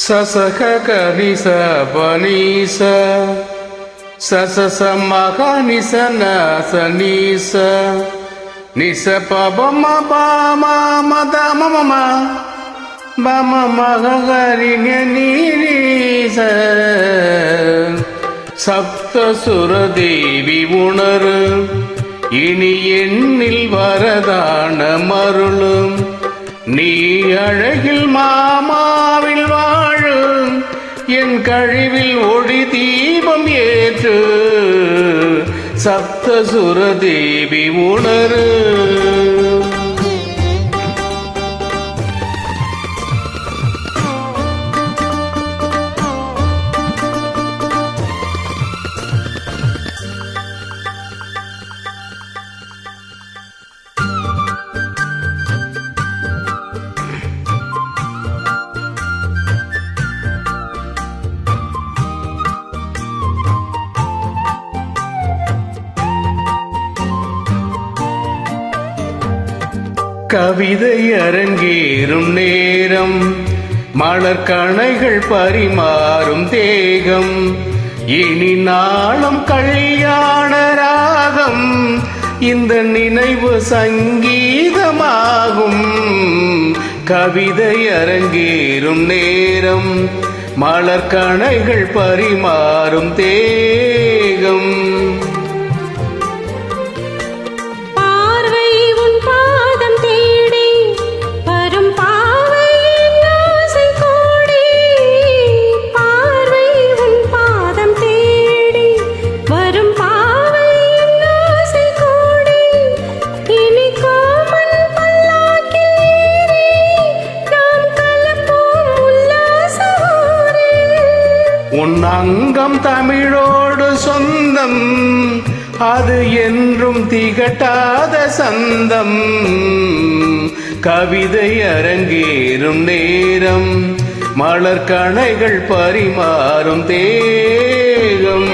சசக கனிச பனீச சசச மகனிச நச நீச நிச பபம பாம மத மம பம மகரி நீச சப்த சுரதேவி உணரு இனி எண்ணில் வரதான மருளும் நீ அழகில் மாமாவில் வாழும் என் கழிவில் ஒளி தீபம் ஏற்று சப்த சுரதேவி உணரு. கவிதை அரங்கேறும் நேரம் மலர்கணைகள் பரிமாறும் தேகம் இனி நாளும் கல்யாண ராகம் இந்த நினைவு சங்கீதமாகும். கவிதை அரங்கேறும் நேரம் மலர்கணைகள் பரிமாறும் தேகம் உன் அங்கம் தமிழோடு சொந்தம் அது என்றும் திகட்டாத சந்தம். கவிதை அரங்கேறும் நேரம் மலர்கணைகள் பரிமாறும் தேகம்.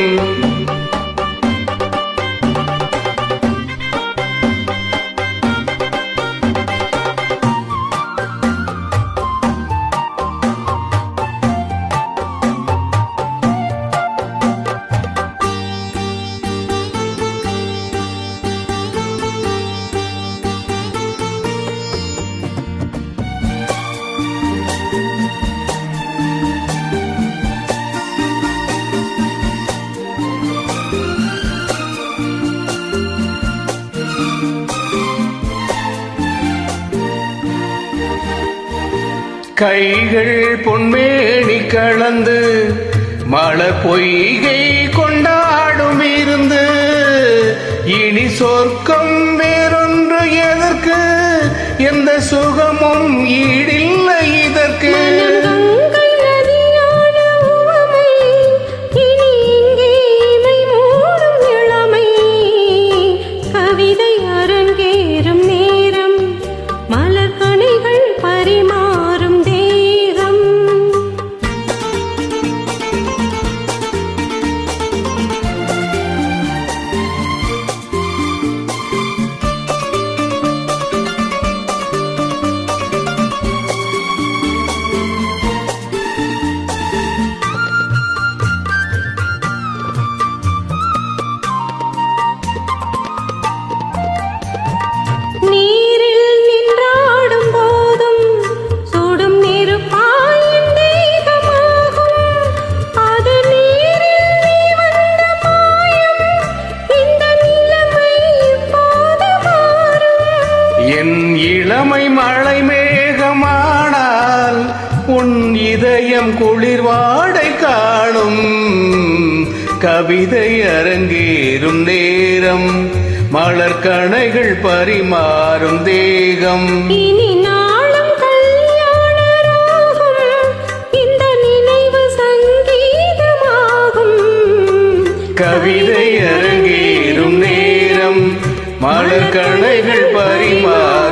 கைகள் பொன்மேனி கலந்து மலர் பொய்கை கொண்டாடும் இருந்து இனி சொர்க்கம் வேறொன்று எதற்கு எந்த சுகமும் ஈடில்லை இதற்கு. என் இளமை மழை மேகமானால் உன் இதயம் குளிர்வாடை காணும். கவிதை அரங்கேறும் நேரம் மலர்கணைகள் பரிமாறும் தேகம். இனி நாளும் கல்யாண ராகம் இந்த நினைவு சங்கீதமாகும். கவிதை அரங்கேறும் நேரம் மலர்கணைகள் பரிமாறும்